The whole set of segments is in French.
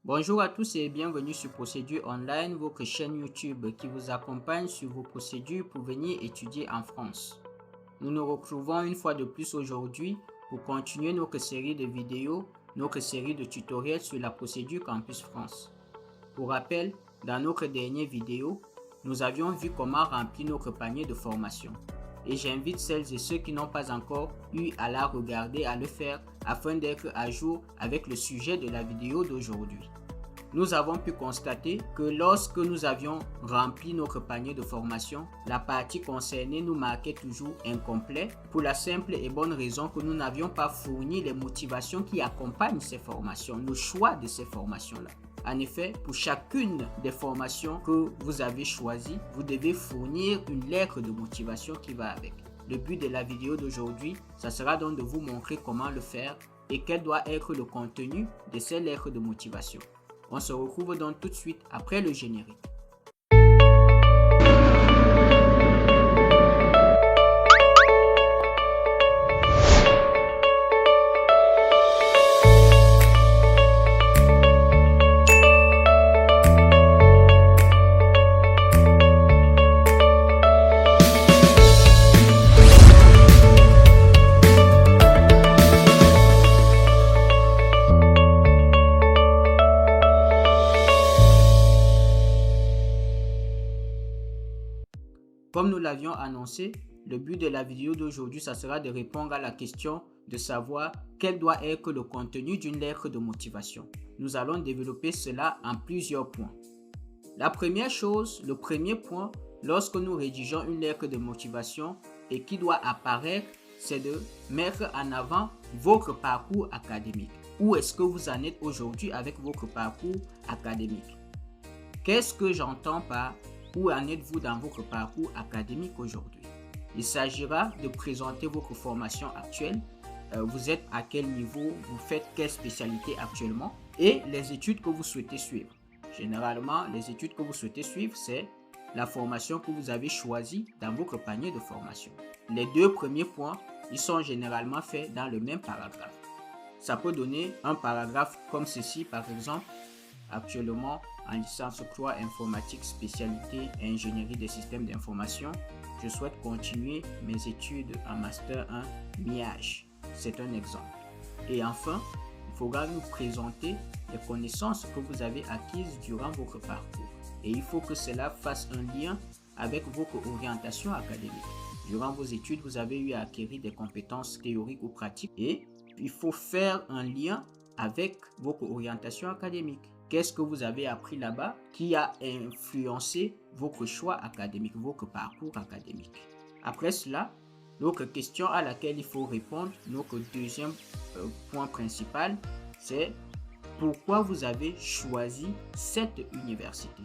Bonjour à tous et bienvenue sur Procédure Online, votre chaîne YouTube qui vous accompagne sur vos procédures pour venir étudier en France. Nous nous retrouvons une fois de plus aujourd'hui pour continuer notre série de vidéos, notre série de tutoriels sur la procédure Campus France. Pour rappel, dans notre dernière vidéo, nous avions vu comment remplir notre panier de formation. Et j'invite celles et ceux qui n'ont pas encore eu à la regarder à le faire afin d'être à jour avec le sujet de la vidéo d'aujourd'hui. Nous avons pu constater que lorsque nous avions rempli notre panier de formation, la partie concernée nous marquait toujours incomplet pour la simple et bonne raison que nous n'avions pas fourni les motivations qui accompagnent ces formations, le choix de ces formations-là. En effet, pour chacune des formations que vous avez choisies, vous devez fournir une lettre de motivation qui va avec. Le but de la vidéo d'aujourd'hui, ça sera donc de vous montrer comment le faire et quel doit être le contenu de ces lettres de motivation. On se retrouve donc tout de suite après le générique. Comme nous l'avions annoncé, le but de la vidéo d'aujourd'hui, ça sera de répondre à la question de savoir quel doit être le contenu d'une lettre de motivation. Nous allons développer cela en plusieurs points. La première chose, le premier point, lorsque nous rédigeons une lettre de motivation et qui doit apparaître, c'est de mettre en avant votre parcours académique. Où est-ce que vous en êtes aujourd'hui avec votre parcours académique? Qu'est-ce que j'entends par où en êtes-vous dans votre parcours académique aujourd'hui? Il s'agira de présenter votre formation actuelle. Vous êtes à quel niveau? Vous faites quelle spécialité actuellement? Et les études que vous souhaitez suivre. Généralement, les études que vous souhaitez suivre, c'est la formation que vous avez choisie dans votre panier de formation. Les deux premiers points, ils sont généralement faits dans le même paragraphe. Ça peut donner un paragraphe comme ceci, par exemple. Actuellement, en licence 3 informatique spécialité ingénierie des systèmes d'information, je souhaite continuer mes études en master 1 MIAGE. C'est un exemple. Et enfin, il faudra nous présenter les connaissances que vous avez acquises durant votre parcours. Et il faut que cela fasse un lien avec votre orientation académique. Durant vos études, vous avez eu à acquérir des compétences théoriques ou pratiques et il faut faire un lien avec votre orientation académique. Qu'est-ce que vous avez appris là-bas qui a influencé votre choix académique, votre parcours académique? Après cela, l'autre question à laquelle il faut répondre, notre deuxième point principal, c'est pourquoi vous avez choisi cette université.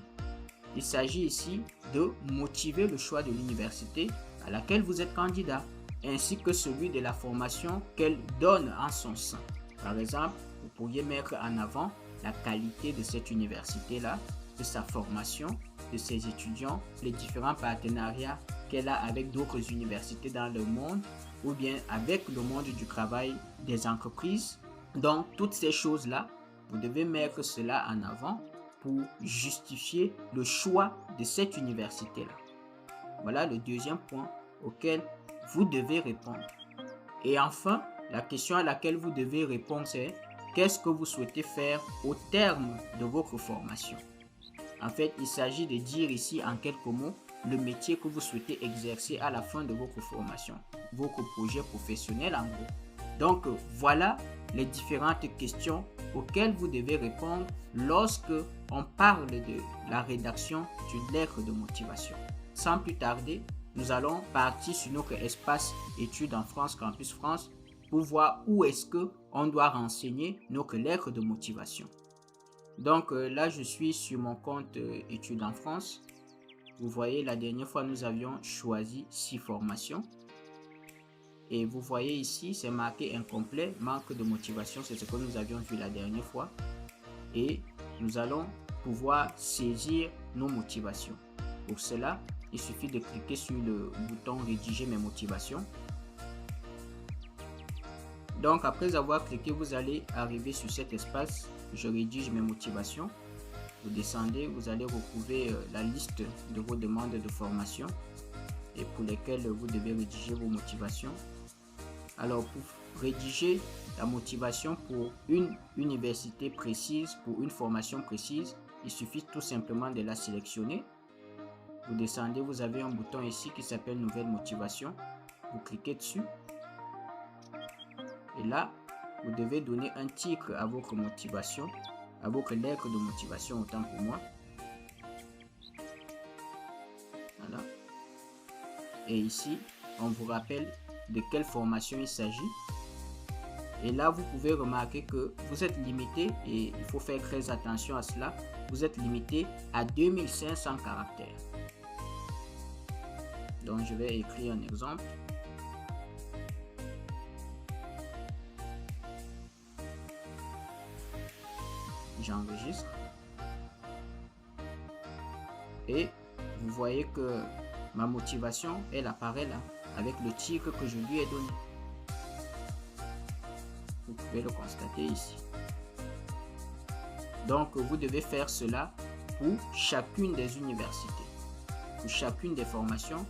Il s'agit ici de motiver le choix de l'université à laquelle vous êtes candidat, ainsi que celui de la formation qu'elle donne en son sein. Par exemple, vous pourriez mettre en avant la qualité de cette université-là, de sa formation, de ses étudiants, les différents partenariats qu'elle a avec d'autres universités dans le monde ou bien avec le monde du travail des entreprises. Donc, toutes ces choses-là, vous devez mettre cela en avant pour justifier le choix de cette université-là. Voilà le deuxième point auquel vous devez répondre. Et enfin, la question à laquelle vous devez répondre, c'est qu'est-ce que vous souhaitez faire au terme de votre formation? En fait, il s'agit de dire ici en quelques mots le métier que vous souhaitez exercer à la fin de votre formation, votre projet professionnel en gros. Donc, voilà les différentes questions auxquelles vous devez répondre lorsque on parle de la rédaction d'une lettre de motivation. Sans plus tarder, nous allons partir sur notre espace études en France, Campus France, pour voir où est-ce qu'on doit renseigner notre lettre de motivation. Donc là, je suis sur mon compte études en France. Vous voyez, la dernière fois, nous avions choisi 6 formations. Et vous voyez ici, c'est marqué incomplet, manque de motivation. C'est ce que nous avions vu la dernière fois. Et nous allons pouvoir saisir nos motivations. Pour cela, il suffit de cliquer sur le bouton rédiger mes motivations. Donc après avoir cliqué, vous allez arriver sur cet espace je rédige mes motivations. Vous descendez, vous allez retrouver la liste de vos demandes de formation et pour lesquelles vous devez rédiger vos motivations. Alors, pour rédiger la motivation pour une université précise, pour une formation précise, il suffit tout simplement de la sélectionner. Vous descendez, vous avez un bouton ici qui s'appelle Nouvelle motivation. Vous cliquez dessus. Et là, vous devez donner un titre à votre motivation, à votre lettre de motivation, autant pour moi. Voilà. Et ici, on vous rappelle de quelle formation il s'agit. Et là, vous pouvez remarquer que vous êtes limité, et il faut faire très attention à cela, vous êtes limité à 2500 caractères. Donc, je vais écrire un exemple. J'enregistre. Et vous voyez que ma motivation, elle apparaît là, avec le titre que je lui ai donné. Vous pouvez le constater ici. Donc, vous devez faire cela pour chacune des universités. Pour chacune des formations,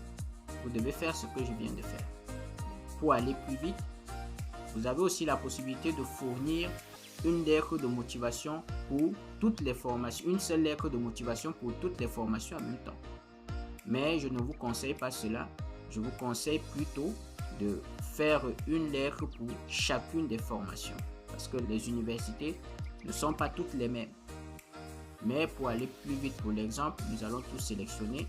vous devez faire ce que je viens de faire. Pour aller plus vite, vous avez aussi la possibilité de fournir une lettre de motivation pour toutes les formations, une seule lettre de motivation pour toutes les formations en même temps. Mais je ne vous conseille pas cela. Je vous conseille plutôt de faire une lettre pour chacune des formations. Parce que les universités ne sont pas toutes les mêmes. Mais pour aller plus vite pour l'exemple, nous allons tout sélectionner.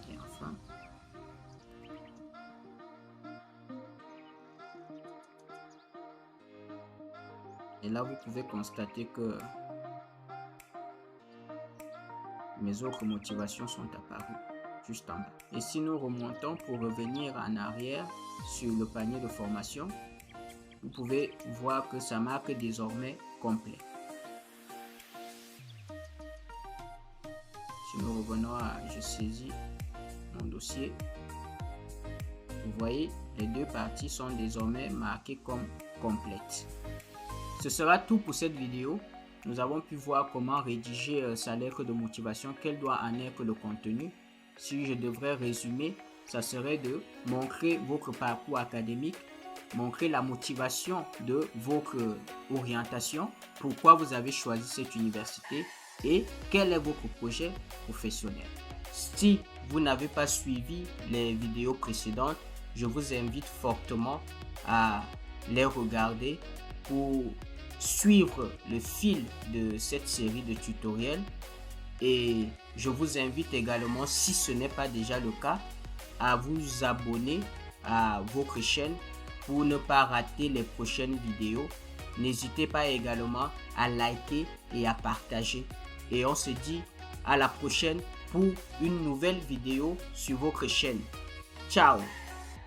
Et enfin. Et là, vous pouvez constater que mes autres motivations sont apparues juste en bas. Et si nous remontons pour revenir en arrière sur le panier de formation, vous pouvez voir que ça marque désormais complet. Si nous revenons à « Je saisis mon dossier », vous voyez, les deux parties sont désormais marquées comme complètes. Ce sera tout pour cette vidéo. Nous avons pu voir comment rédiger sa lettre de motivation, quel doit en être le contenu. Si je devrais résumer, ça serait de montrer votre parcours académique, montrer la motivation de votre orientation, pourquoi vous avez choisi cette université et quel est votre projet professionnel. Si vous n'avez pas suivi les vidéos précédentes, je vous invite fortement à les regarder pour suivre le fil de cette série de tutoriels. Et je vous invite également, si ce n'est pas déjà le cas, à vous abonner à votre chaîne pour ne pas rater les prochaines vidéos. N'hésitez pas également à liker et à partager. Et on se dit à la prochaine pour une nouvelle vidéo sur votre chaîne. Ciao!